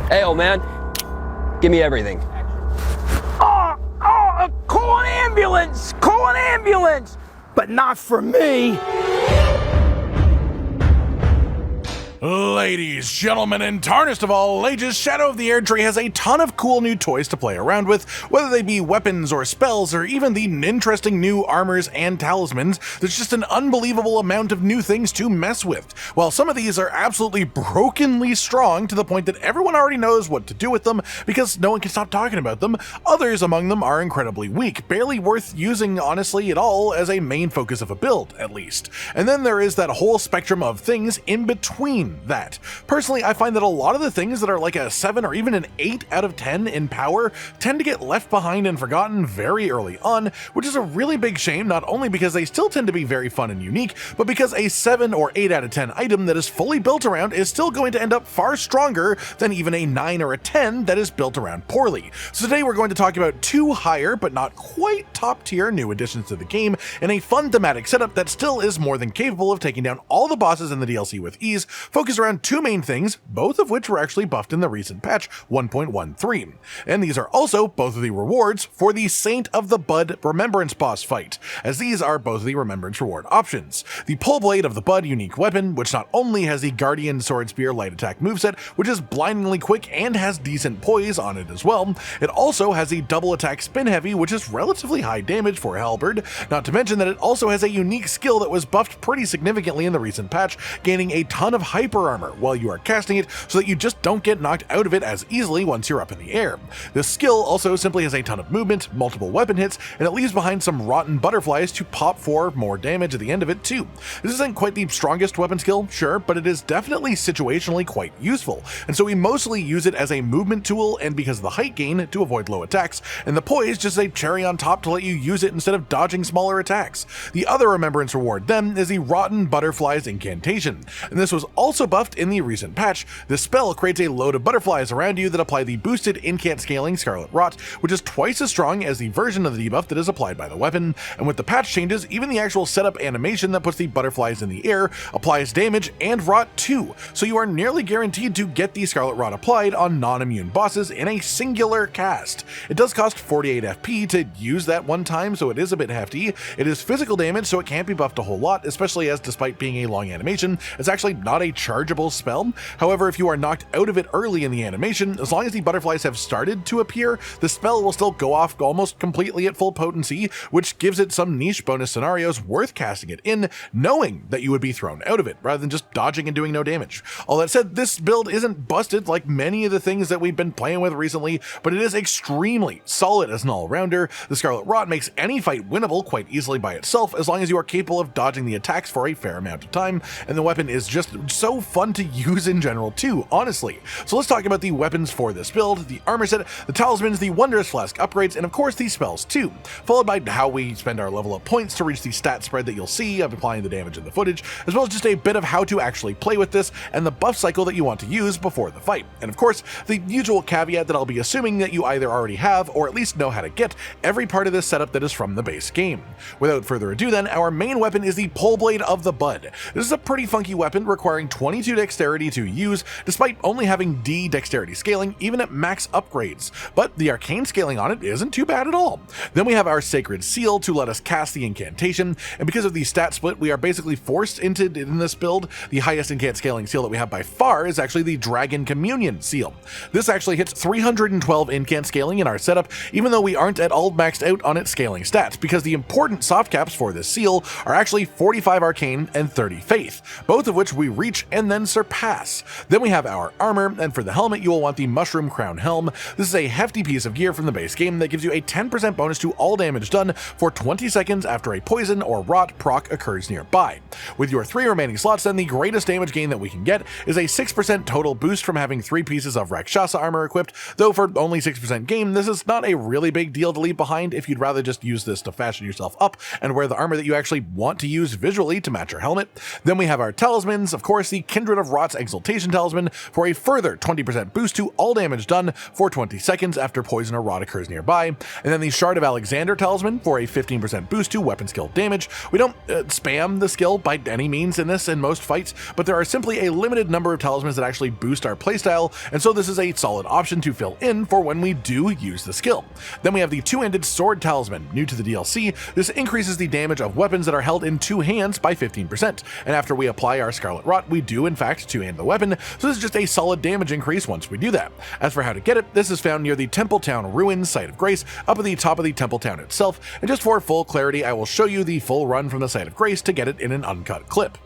Hey, old man, give me everything. Call an ambulance! Call an ambulance! But not for me. Ladies, gentlemen, and tarnished of all ages, Shadow of the Erdtree has a ton of cool new toys to play around with, whether they be weapons or spells or even the interesting new armors and talismans. There's just an unbelievable amount of new things to mess with. While some of these are absolutely brokenly strong to the point that everyone already knows what to do with them because no one can stop talking about them, others among them are incredibly weak, barely worth using honestly at all as a main focus of a build, at least. And then there is that whole spectrum of things in between that. Personally, I find that a lot of the things that are like a 7 or even an 8 out of 10 in power tend to get left behind and forgotten very early on, which is a really big shame, not only because they still tend to be very fun and unique, but because a 7 or 8 out of 10 item that is fully built around is still going to end up far stronger than even a 9 or a 10 that is built around poorly. So today we're going to talk about 2 higher but not quite top tier new additions to the game in a fun thematic setup that still is more than capable of taking down all the bosses in the DLC with ease, focus around 2 main things, both of which were actually buffed in the recent patch 1.13. And these are also both of the rewards for the Saint of the Bud Remembrance boss fight, as these are both of the Remembrance reward options. The poleblade of the Bud unique weapon, which not only has the Guardian Sword Spear light attack moveset, which is blindingly quick and has decent poise on it as well, it also has a double attack spin heavy, which is relatively high damage for a halberd, not to mention that it also has a unique skill that was buffed pretty significantly in the recent patch, gaining a ton of hyper armor while you are casting it so that you just don't get knocked out of it as easily once you're up in the air. This skill also simply has a ton of movement, multiple weapon hits, and it leaves behind some rotten butterflies to pop for more damage at the end of it too. This isn't quite the strongest weapon skill, sure, but it is definitely situationally quite useful, and so we mostly use it as a movement tool and because of the height gain to avoid low attacks, and the poise just a cherry on top to let you use it instead of dodging smaller attacks. The other remembrance reward then is the Rotten Butterflies Incantation, and this was also buffed in the recent patch. This spell creates a load of butterflies around you that apply the boosted incant scaling Scarlet Rot, which is twice as strong as the version of the debuff that is applied by the weapon, and with the patch changes, even the actual setup animation that puts the butterflies in the air applies damage and rot too, so you are nearly guaranteed to get the Scarlet Rot applied on non-immune bosses in a singular cast. It does cost 48 FP to use that one time, so it is a bit hefty. It is physical damage, so it can't be buffed a whole lot, especially as despite being a long animation, it's actually not a chargeable spell. However, if you are knocked out of it early in the animation, as long as the butterflies have started to appear, the spell will still go off almost completely at full potency, which gives it some niche bonus scenarios worth casting it in, knowing that you would be thrown out of it, rather than just dodging and doing no damage. All that said, this build isn't busted like many of the things that we've been playing with recently, but it is extremely solid as an all-rounder. The Scarlet Rot makes any fight winnable quite easily by itself, as long as you are capable of dodging the attacks for a fair amount of time, and the weapon is just so fun to use in general too, honestly. So let's talk about the weapons for this build, the armor set, the talismans, the Wondrous Flask upgrades, and of course the spells too, followed by how we spend our level up points to reach the stat spread that you'll see of applying the damage in the footage, as well as just a bit of how to actually play with this and the buff cycle that you want to use before the fight. And of course, the usual caveat that I'll be assuming that you either already have or at least know how to get every part of this setup that is from the base game. Without further ado then, our main weapon is the Poleblade of the Bud. This is a pretty funky weapon requiring 22 dexterity to use, despite only having D dexterity scaling even at max upgrades, but the arcane scaling on it isn't too bad at all. Then we have our Sacred Seal to let us cast the incantation, and because of the stat split we are basically forced into in this build, the highest incant scaling seal that we have by far is actually the Dragon Communion seal. This actually hits 312 incant scaling in our setup, even though we aren't at all maxed out on its scaling stats, because the important soft caps for this seal are actually 45 arcane and 30 faith, both of which we reach and then surpass. Then we have our armor, and for the helmet you will want the Mushroom Crown Helm. This is a hefty piece of gear from the base game that gives you a 10% bonus to all damage done for 20 seconds after a poison or rot proc occurs nearby. With your 3 remaining slots then, the greatest damage gain that we can get is a 6% total boost from having 3 pieces of Rakshasa armor equipped, though for only 6% gain this is not a really big deal to leave behind if you'd rather just use this to fashion yourself up and wear the armor that you actually want to use visually to match your helmet. Then we have our talismans, of course the Kindred of Rot's Exaltation Talisman for a further 20% boost to all damage done for 20 seconds after poison or rot occurs nearby, and then the Shard of Alexander Talisman for a 15% boost to weapon skill damage. We don't spam the skill by any means in this in most fights, but there are simply a limited number of talismans that actually boost our playstyle, and so this is a solid option to fill in for when we do use the skill. Then we have the Two-Handed Sword Talisman, new to the DLC. This increases the damage of weapons that are held in two hands by 15%, and after we apply our Scarlet Rot, we do in fact two-hand the weapon, so this is just a solid damage increase once we do that. As for how to get it, this is found near the Templetown Ruins Site of Grace, up at the top of the Templetown itself, and just for full clarity, I will show you the full run from the Site of Grace to get it in an uncut clip.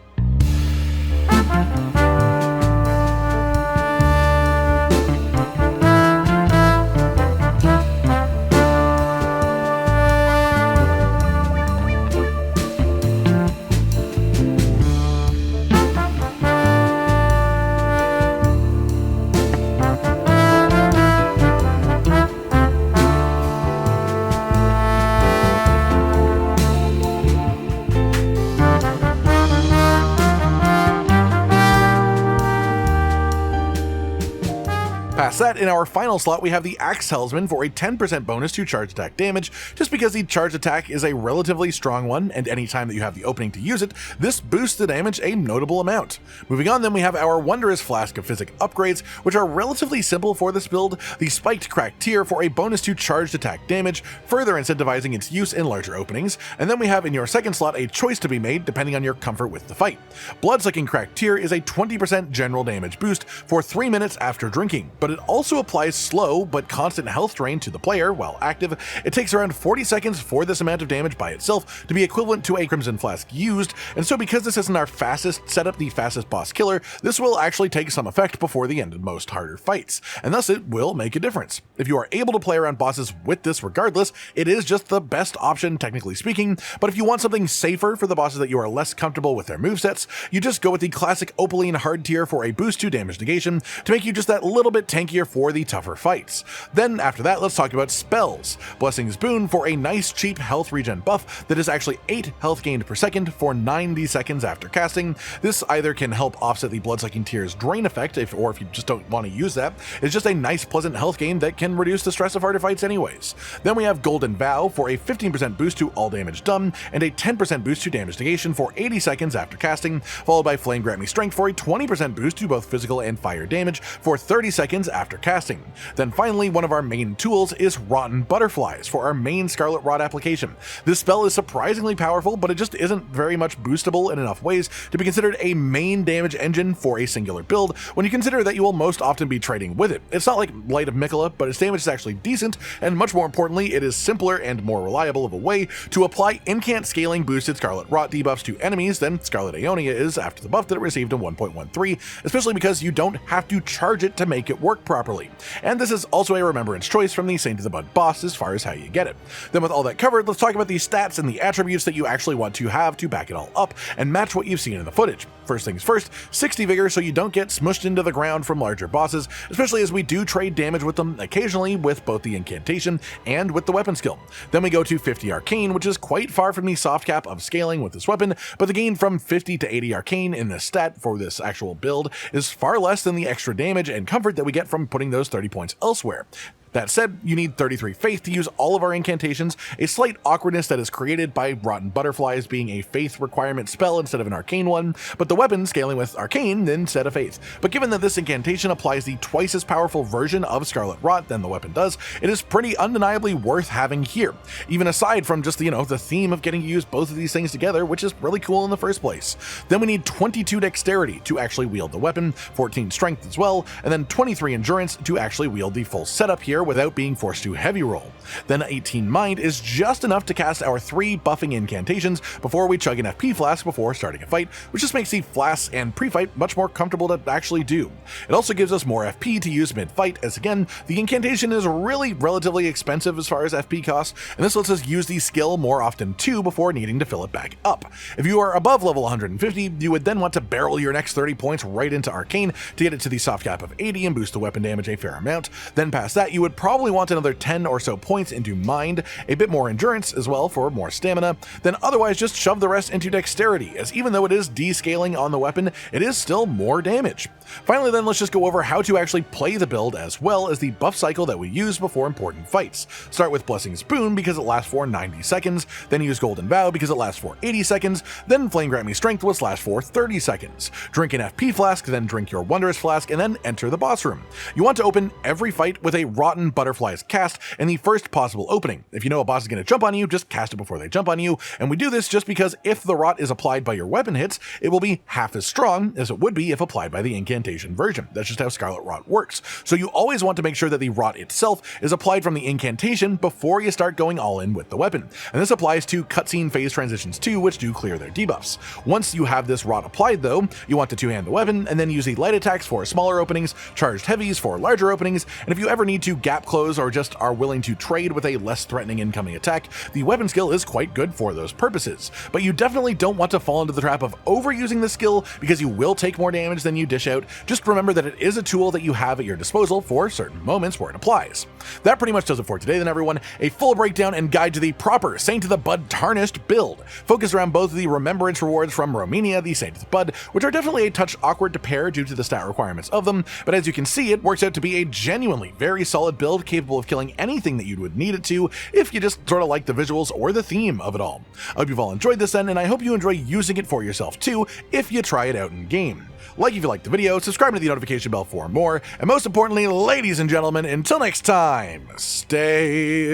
Past that, in our final slot, we have the Axe Talisman for a 10% bonus to charge attack damage, just because the charge attack is a relatively strong one, and anytime that you have the opening to use it, this boosts the damage a notable amount. Moving on, then we have our Wondrous Flask of Physic upgrades, which are relatively simple for this build, the Spiked Cracked Tear for a bonus to charged attack damage, further incentivizing its use in larger openings, and then we have in your second slot a choice to be made depending on your comfort with the fight. Bloodsucking Cracked Tear is a 20% general damage boost for 3 minutes after drinking, but it also applies slow but constant health drain to the player while active. It takes around 40 seconds for this amount of damage by itself to be equivalent to a Crimson Flask used, and so because this isn't our fastest setup, the fastest boss killer, this will actually take some effect before the end of most harder fights, and thus it will make a difference. If you are able to play around bosses with this regardless, it is just the best option technically speaking, but if you want something safer for the bosses that you are less comfortable with their movesets, you just go with the classic Opaline Hard Tier for a boost to damage negation to make you just that little bit tankier for the tougher fights. Then after that, let's talk about spells. Blessing's Boon for a nice cheap health regen buff that is actually 8 health gained per second for 90 seconds after casting. This either can help offset the Bloodsucking Tear's drain effect, or if you just don't want to use that, it's just a nice pleasant health gain that can reduce the stress of harder fights anyways. Then we have Golden Vow for a 15% boost to all damage done and a 10% boost to damage negation for 80 seconds after casting, followed by Flame Grant Me Strength for a 20% boost to both physical and fire damage for 30 seconds after casting. Then finally, one of our main tools is Rotten Butterflies for our main Scarlet Rot application. This spell is surprisingly powerful, but it just isn't very much boostable in enough ways to be considered a main damage engine for a singular build when you consider that you will most often be trading with it. It's not like Light of Miquella, but its damage is actually decent, and much more importantly, it is simpler and more reliable of a way to apply incant scaling boosted Scarlet Rot debuffs to enemies than Scarlet Aeonia is after the buff that it received in 1.13, especially because you don't have to charge it to make it work properly. And this is also a remembrance choice from the Saint of the Bud boss as far as how you get it. Then with all that covered, let's talk about the stats and the attributes that you actually want to have to back it all up and match what you've seen in the footage. First things first, 60 vigor so you don't get smushed into the ground from larger bosses, especially as we do trade damage with them occasionally with both the incantation and with the weapon skill. Then we go to 50 arcane, which is quite far from the soft cap of scaling with this weapon, but the gain from 50 to 80 arcane in this stat for this actual build is far less than the extra damage and comfort that we get from putting those 30 points elsewhere. That said, you need 33 faith to use all of our incantations, a slight awkwardness that is created by Rotten Butterflies being a faith requirement spell instead of an arcane one, but the weapon scaling with arcane instead of faith. But given that this incantation applies the twice as powerful version of Scarlet Rot than the weapon does, it is pretty undeniably worth having here, even aside from just, the theme of getting to use both of these things together, which is really cool in the first place. Then we need 22 dexterity to actually wield the weapon, 14 strength as well, and then 23 endurance to actually wield the full setup here without being forced to heavy roll. Then 18 mind is just enough to cast our 3 buffing incantations before we chug an FP flask before starting a fight, which just makes the flasks and pre-fight much more comfortable to actually do. It also gives us more FP to use mid-fight, as again, the incantation is really relatively expensive as far as FP costs, and this lets us use the skill more often too before needing to fill it back up. If you are above level 150, you would then want to barrel your next 30 points right into arcane to get it to the soft cap of 80 and boost the weapon damage a fair amount. Then past that, you would would probably want another 10 or so points into mind, a bit more endurance as well for more stamina, then otherwise just shove the rest into dexterity, as even though it is descaling on the weapon, it is still more damage. Finally then, let's just go over how to actually play the build as well as the buff cycle that we use before important fights. Start with Blessing's Boon because it lasts for 90 seconds, then use Golden Vow because it lasts for 80 seconds, then Flame Grant Me Strength which lasts for 30 seconds. Drink an FP Flask, then drink your Wondrous Flask, and then enter the boss room. You want to open every fight with a Rotten Butterflies cast in the first possible opening. If you know a boss is going to jump on you, just cast it before they jump on you, and we do this just because if the rot is applied by your weapon hits, it will be half as strong as it would be if applied by the incantation version. That's just how Scarlet Rot works. So you always want to make sure that the rot itself is applied from the incantation before you start going all in with the weapon. And this applies to cutscene phase transitions too, which do clear their debuffs. Once you have this rot applied though, you want to two-hand the weapon and then use the light attacks for smaller openings, charged heavies for larger openings, and if you ever need to gap close or just are willing to trade with a less threatening incoming attack, the weapon skill is quite good for those purposes. But you definitely don't want to fall into the trap of overusing the skill because you will take more damage than you dish out. Just remember that it is a tool that you have at your disposal for certain moments where it applies. That pretty much does it for today then everyone. A full breakdown and guide to the proper Saint of the Bud Tarnished build, focused around both the remembrance rewards from Romania, the Saint of the Bud, which are definitely a touch awkward to pair due to the stat requirements of them, but as you can see it works out to be a genuinely very solid build capable of killing anything that you would need it to if you just sort of like the visuals or the theme of it all. I hope you've all enjoyed this then, and I hope you enjoy using it for yourself too if you try it out in game. Like if you liked the video, subscribe to the notification bell for more, and most importantly, ladies and gentlemen, until next time, stay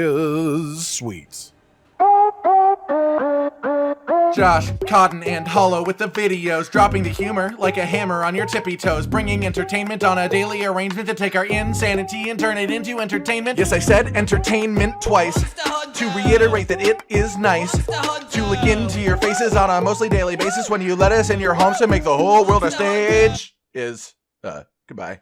sweet. Josh, Cotton, and Hollow with the videos, dropping the humor like a hammer on your tippy toes, bringing entertainment on a daily arrangement to take our insanity and turn it into entertainment. Yes, I said entertainment twice, to reiterate that it is nice to look into your faces on a mostly daily basis when you let us in your homes to make the whole world a stage. Goodbye.